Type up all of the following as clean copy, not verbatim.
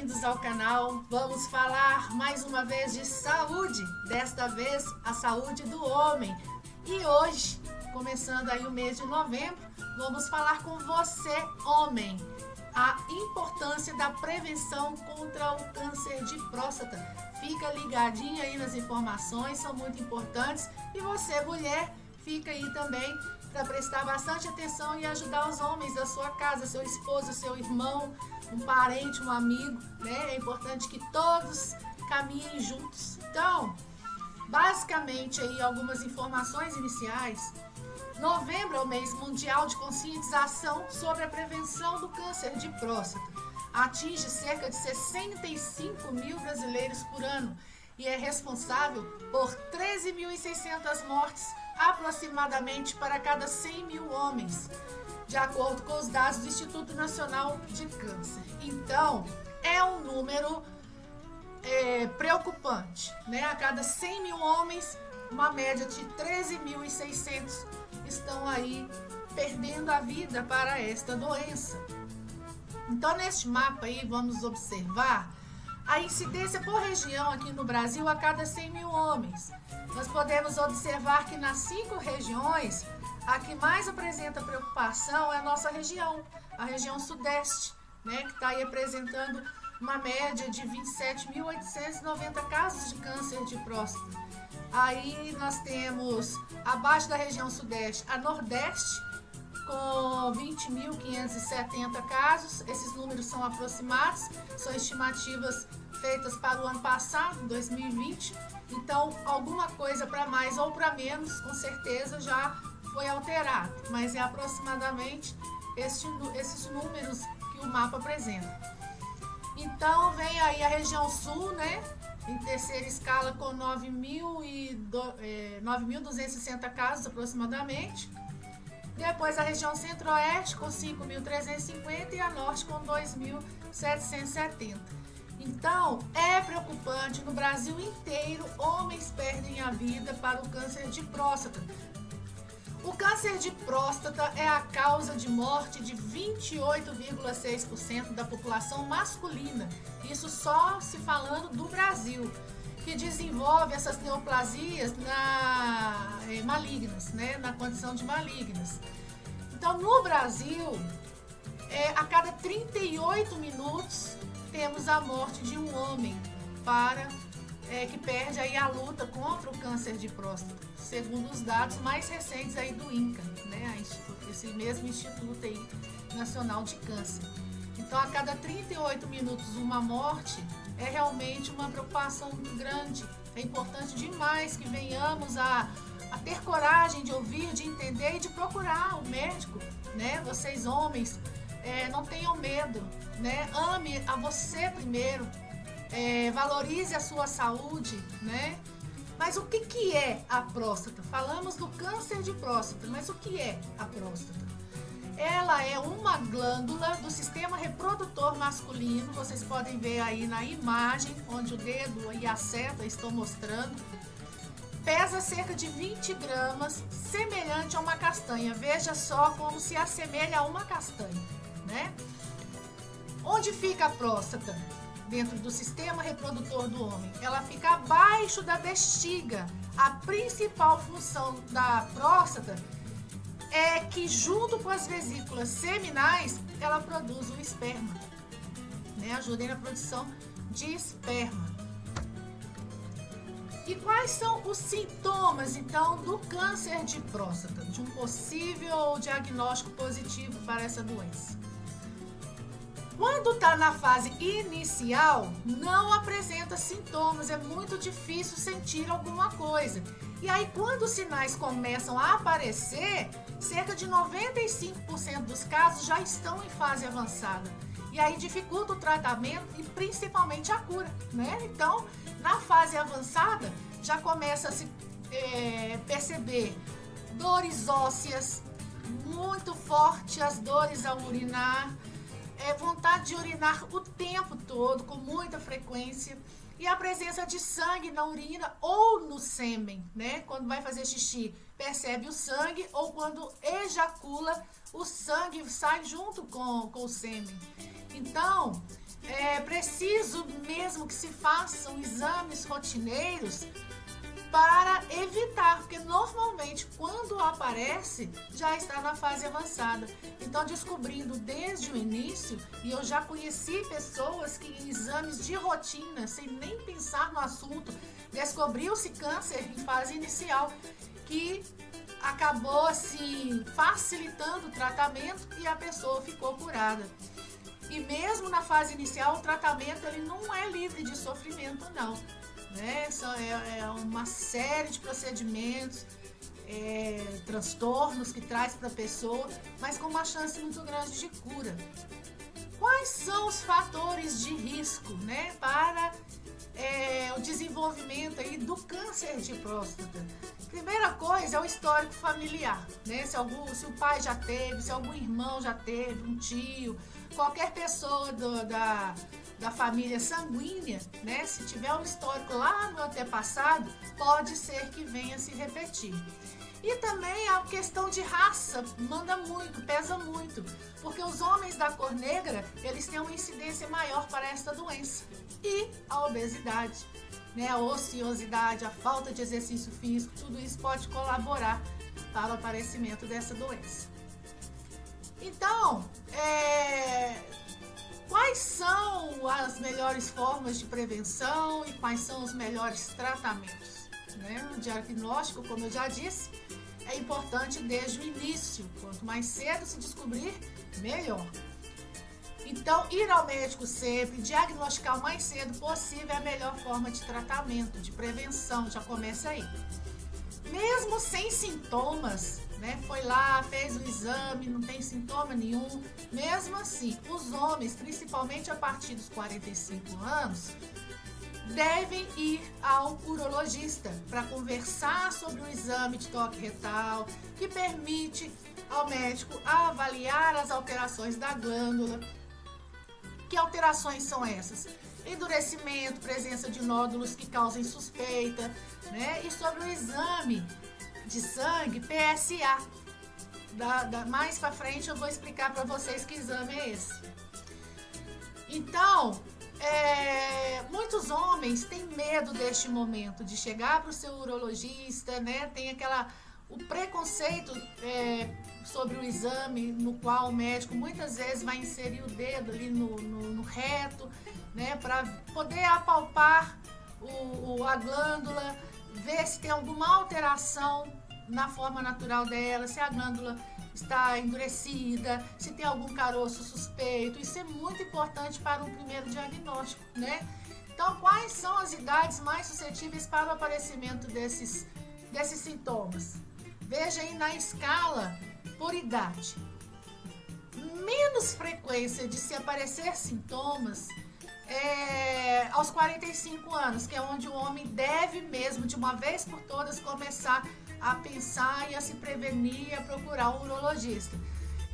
bem-vindos ao canal. Vamos falar mais uma vez de saúde, desta vez a saúde do homem. E hoje, começando aí o mês de novembro, vamos falar com você, homem, a importância da prevenção contra o câncer de próstata. Fica ligadinho aí nas informações, são muito importantes. E você, mulher, fica aí também para prestar bastante atenção e ajudar os homens da sua casa, seu esposo, seu irmão, um parente, um amigo, né? É importante que todos caminhem juntos. Então, basicamente aí algumas informações iniciais. Novembro é o mês mundial de conscientização sobre a prevenção do câncer de próstata. Atinge cerca de 65 mil brasileiros por ano e é responsável por 13.600 mortes aproximadamente para cada 100 mil homens, de acordo com os dados do Instituto Nacional de Câncer. Então, é um número preocupante, né? A cada 100 mil homens, uma média de 13.600 estão aí perdendo a vida para esta doença. Então, neste mapa aí, vamos observar a incidência por região aqui no Brasil a cada 100 mil homens. Nós podemos observar que nas 5 regiões, a que mais apresenta preocupação é a nossa região, a região sudeste, né, que está aí apresentando uma média de 27.890 casos de câncer de próstata. Aí nós temos, abaixo da região sudeste, a nordeste, com 20.570 casos. Esses números são aproximados, são estimativas feitas para o ano passado, 2020. Então, alguma coisa para mais ou para menos, com certeza já foi alterado, mas é aproximadamente esses números que o mapa apresenta. Então, vem aí a região sul, né, em terceira escala, com 9.260 casos aproximadamente. Depois a região centro-oeste com 5.350 e a norte com 2.770. Então, é preocupante, no Brasil inteiro, homens perdem a vida para o câncer de próstata. O câncer de próstata é a causa de morte de 28,6% da população masculina. Isso só se falando do Brasil, que desenvolve essas neoplasias malignas, né? Na condição de malignas. Então, no Brasil, a cada 38 minutos, temos a morte de um homem que perde aí a luta contra o câncer de próstata, segundo os dados mais recentes aí do INCA, né? Esse mesmo Instituto aí Nacional de Câncer. Então, a cada 38 minutos, uma morte é realmente uma preocupação muito grande. É importante demais que venhamos a ter coragem de ouvir, de entender e de procurar o médico, né? Vocês homens, não tenham medo, né? Ame a você primeiro, valorize a sua saúde, né? Mas o que é a próstata? Falamos do câncer de próstata, mas o que é a próstata? Ela é uma glândula do sistema reprodutor masculino. Vocês podem ver aí na imagem, onde o dedo e a seta estão mostrando. Pesa cerca de 20 gramas, semelhante a uma castanha. Veja só como se assemelha a uma castanha, né? Onde fica a próstata? Dentro do sistema reprodutor do homem. Ela fica abaixo da bexiga. A principal função da próstata é que, junto com as vesículas seminais, ela produz o esperma, né? Ajuda na produção de esperma. E quais são os sintomas, então, do câncer de próstata, de um possível diagnóstico positivo para essa doença? Quando está na fase inicial, não apresenta sintomas, é muito difícil sentir alguma coisa. E aí, quando os sinais começam a aparecer, cerca de 95% dos casos já estão em fase avançada. E aí dificulta o tratamento e principalmente a cura, né? Então, na fase avançada, já começa a se perceber dores ósseas, muito forte as dores ao urinar, vontade de urinar o tempo todo, com muita frequência, e a presença de sangue na urina ou no sêmen, né? Quando vai fazer xixi, percebe o sangue, ou quando ejacula, o sangue sai junto com o sêmen. Então, é preciso mesmo que se façam exames rotineiros para evitar, porque normalmente quando aparece já está na fase avançada. Então, descobrindo desde o início, e eu já conheci pessoas que em exames de rotina, sem nem pensar no assunto, descobriu-se câncer em fase inicial, que acabou assim facilitando o tratamento e a pessoa ficou curada. E mesmo na fase inicial, o tratamento ele não é livre de sofrimento, não. Né? É uma série de procedimentos, transtornos que traz para a pessoa, mas com uma chance muito grande de cura. Quais são os fatores de risco, né, para o desenvolvimento aí do câncer de próstata? Primeira coisa é o histórico familiar, né? Se o pai já teve, se algum irmão já teve, um tio, qualquer pessoa da família sanguínea, né? Se tiver um histórico lá no antepassado, pode ser que venha se repetir. E também a questão de raça manda muito, pesa muito, porque os homens da cor negra, eles têm uma incidência maior para esta doença. E a obesidade, né? A ociosidade, a falta de exercício físico, tudo isso pode colaborar para o aparecimento dessa doença. Então, quais são as melhores formas de prevenção e quais são os melhores tratamentos? Né? O diagnóstico, como eu já disse, é importante desde o início. Quanto mais cedo se descobrir, melhor. Então, ir ao médico sempre, diagnosticar o mais cedo possível é a melhor forma de tratamento, de prevenção, já começa aí. Mesmo sem sintomas, né? Foi lá, fez o exame, não tem sintoma nenhum. Mesmo assim, os homens, principalmente a partir dos 45 anos, devem ir ao urologista para conversar sobre o exame de toque retal, que permite ao médico avaliar as alterações da glândula. Que alterações são essas? Endurecimento, presença de nódulos que causem suspeita, né? E sobre o exame de sangue, PSA. Mais para frente eu vou explicar para vocês que exame é esse. Então, muitos homens têm medo deste momento de chegar para o seu urologista, né? Tem o preconceito sobre o exame, no qual o médico muitas vezes vai inserir o dedo ali no reto, né? Para poder apalpar a glândula, ver se tem alguma alteração na forma natural dela, se a glândula está endurecida, se tem algum caroço suspeito. Isso é muito importante para um primeiro diagnóstico, né? Então, quais são as idades mais suscetíveis para o aparecimento desses sintomas? Veja aí na escala por idade. Menos frequência de se aparecer sintomas aos 45 anos, que é onde o homem deve mesmo, de uma vez por todas, começar a pensar e a se prevenir e a procurar um urologista.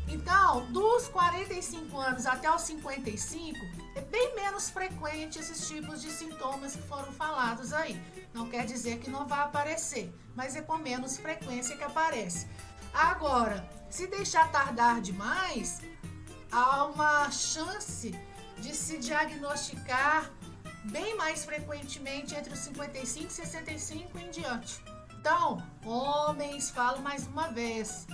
Então, dos 45 anos até os 55, é bem menos frequente esses tipos de sintomas que foram falados aí. Não quer dizer que não vai aparecer, mas é com menos frequência que aparece. Agora, se deixar tardar demais, há uma chance de se diagnosticar bem mais frequentemente entre os 55 e 65 em diante. Então, homens, falo mais uma vez,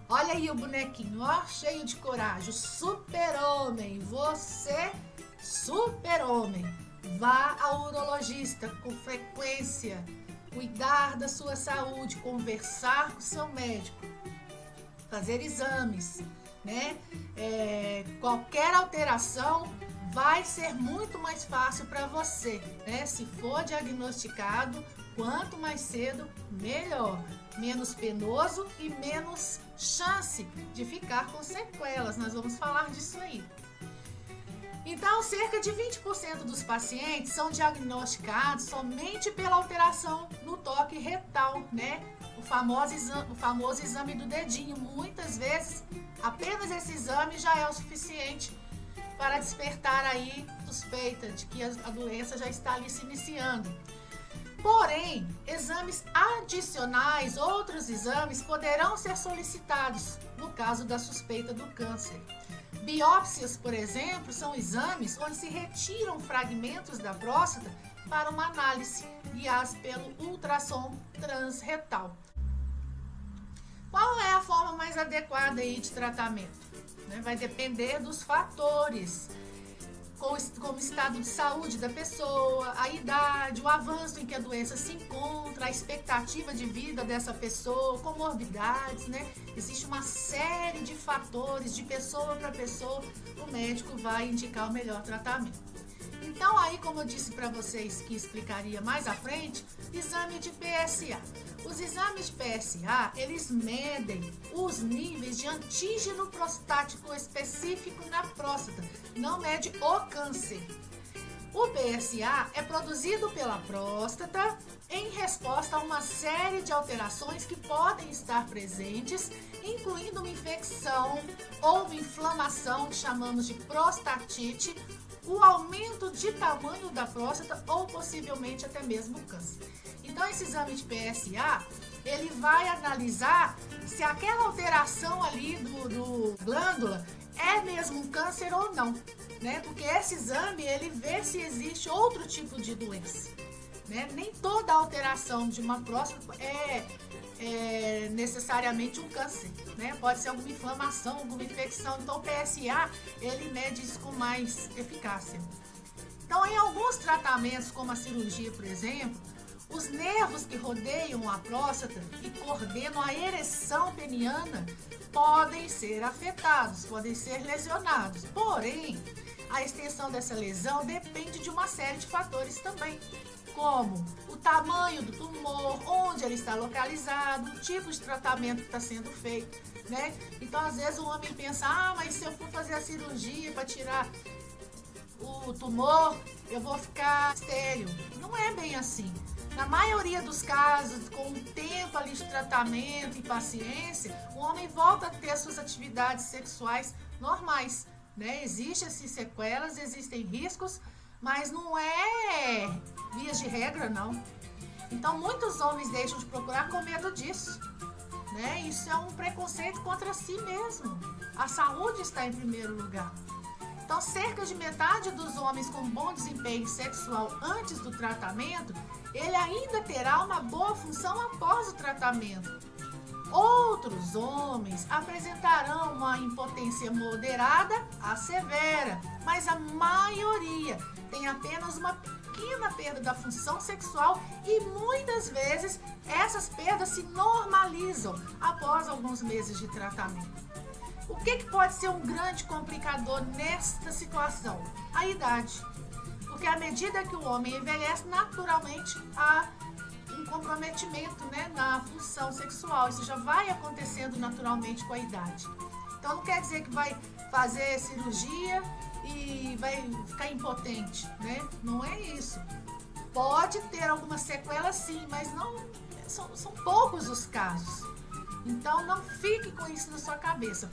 olha aí o bonequinho, ó, cheio de coragem, super-homem, você, super-homem, vá ao urologista com frequência, cuidar da sua saúde, conversar com seu médico, fazer exames, né? Qualquer alteração vai ser muito mais fácil para você, né? Se for diagnosticado, quanto mais cedo, melhor. Menos penoso e menos chance de ficar com sequelas. Nós vamos falar disso aí. Então, cerca de 20% dos pacientes são diagnosticados somente pela alteração no toque retal, né? O famoso exame do dedinho. Muitas vezes, apenas esse exame já é o suficiente para despertar aí suspeita de que a doença já está ali se iniciando. Porém, exames adicionais, outros exames, poderão ser solicitados no caso da suspeita do câncer. Biópsias, por exemplo, são exames onde se retiram fragmentos da próstata para uma análise, guiados pelo ultrassom transretal. Qual é a forma mais adequada aí de tratamento? Vai depender dos fatores, como o estado de saúde da pessoa, a idade, o avanço em que a doença se encontra, a expectativa de vida dessa pessoa, comorbidades, Existe uma série de fatores, de pessoa para pessoa, o médico vai indicar o melhor tratamento. Então, aí, como eu disse para vocês que explicaria mais à frente, exame de PSA. Os exames de PSA, eles medem os níveis de antígeno prostático específico na próstata, não mede o câncer. O PSA é produzido pela próstata em resposta a uma série de alterações que podem estar presentes, incluindo uma infecção ou uma inflamação que chamamos de prostatite, o aumento de tamanho da próstata ou possivelmente até mesmo câncer. Então, esse exame de PSA, ele vai analisar se aquela alteração ali do glândula é mesmo um câncer ou não, Porque esse exame, ele vê se existe outro tipo de doença, Nem toda alteração de uma próstata é necessariamente um câncer, Pode ser alguma inflamação, alguma infecção. Então, o PSA, ele mede isso com mais eficácia. Então, em alguns tratamentos, como a cirurgia, por exemplo, os nervos que rodeiam a próstata e coordenam a ereção peniana podem ser afetados, podem ser lesionados. Porém, a extensão dessa lesão depende de uma série de fatores também, como o tamanho do tumor, onde ele está localizado, o tipo de tratamento que está sendo feito, Então, às vezes o homem pensa, mas se eu for fazer a cirurgia para tirar o tumor, eu vou ficar estéril. Não é bem assim. Na maioria dos casos, com o tempo ali de tratamento e paciência, o homem volta a ter suas atividades sexuais normais, Existem sequelas, existem riscos, mas não é vias de regra, não. Então, muitos homens deixam de procurar com medo disso, Isso é um preconceito contra si mesmo. A saúde está em primeiro lugar. Então, cerca de metade dos homens com bom desempenho sexual antes do tratamento, ele ainda terá uma boa função após o tratamento. Outros homens apresentarão uma impotência moderada a severa, mas a maioria tem apenas uma pequena perda da função sexual e muitas vezes essas perdas se normalizam após alguns meses de tratamento. O que pode ser um grande complicador nesta situação? A idade. Porque à medida que o homem envelhece, naturalmente há um comprometimento, na função sexual. Isso já vai acontecendo naturalmente com a idade. Então, não quer dizer que vai fazer cirurgia e vai ficar impotente, Não é isso. Pode ter alguma sequela, sim, mas não são poucos os casos. Então, não fique com isso na sua cabeça.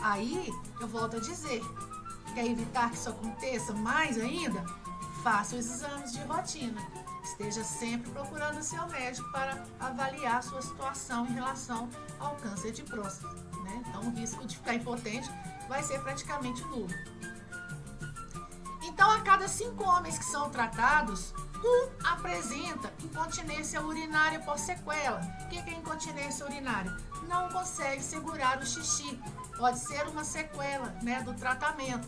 Aí, eu volto a dizer, quer evitar que isso aconteça mais ainda? Faça os exames de rotina. Esteja sempre procurando o seu médico para avaliar a sua situação em relação ao câncer de próstata, Então, o risco de ficar impotente vai ser praticamente nulo. Então, a cada 5 homens que são tratados, um apresenta incontinência urinária pós-sequela. O que é incontinência urinária? Não consegue segurar o xixi. Pode ser uma sequela, do tratamento.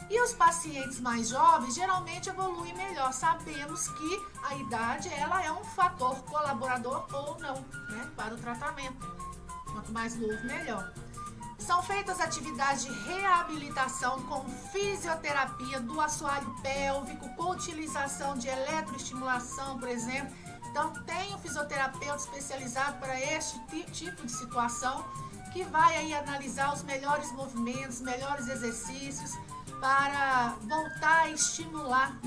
E os pacientes mais jovens geralmente evoluem melhor. Sabemos que a idade ela é um fator colaborador ou não, para o tratamento. Quanto mais novo, melhor. São feitas atividades de reabilitação com fisioterapia do assoalho pélvico, com utilização de eletroestimulação, por exemplo. Então, tem um fisioterapeuta especializado para este tipo de situação que vai aí analisar os melhores movimentos, melhores exercícios para voltar a estimular,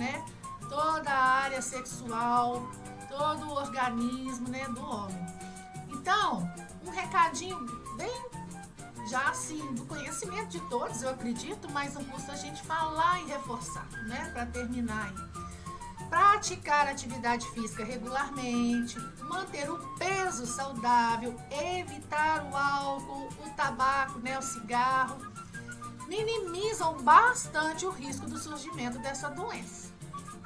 toda a área sexual, todo o organismo, do homem. Então, um recadinho bem já assim, do conhecimento de todos, eu acredito, mas não custa a gente falar e reforçar, para terminar aí. Praticar atividade física regularmente, manter o peso saudável, evitar o álcool, o tabaco, o cigarro. minimizam bastante o risco do surgimento dessa doença.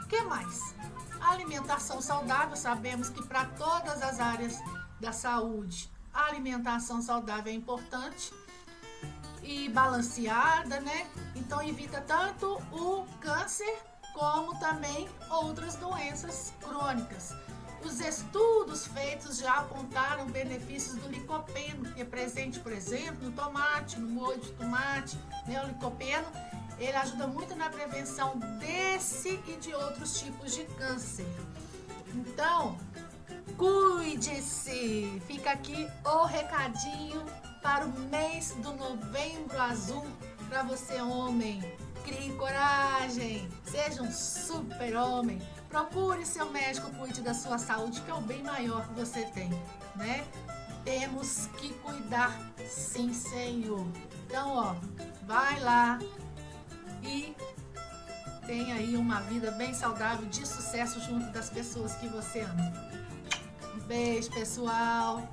O que mais? A alimentação saudável, sabemos que para todas as áreas da saúde, a alimentação saudável é importante e balanceada, né? Então evita tanto o câncer como também outras doenças crônicas. Os estudos feitos já apontaram benefícios do licopeno, que é presente, por exemplo, no tomate, no molho de tomate, né? O licopeno, ele ajuda muito na prevenção desse e de outros tipos de câncer. Então, cuide-se! Fica aqui o recadinho para o mês do Novembro Azul. Para você, homem, crie coragem, seja um super-homem. Procure seu médico, cuide da sua saúde, que é o bem maior que você tem, né? Temos que cuidar, sim, Senhor. Então, ó, vai lá e tenha aí uma vida bem saudável, de sucesso junto das pessoas que você ama. Um beijo, pessoal!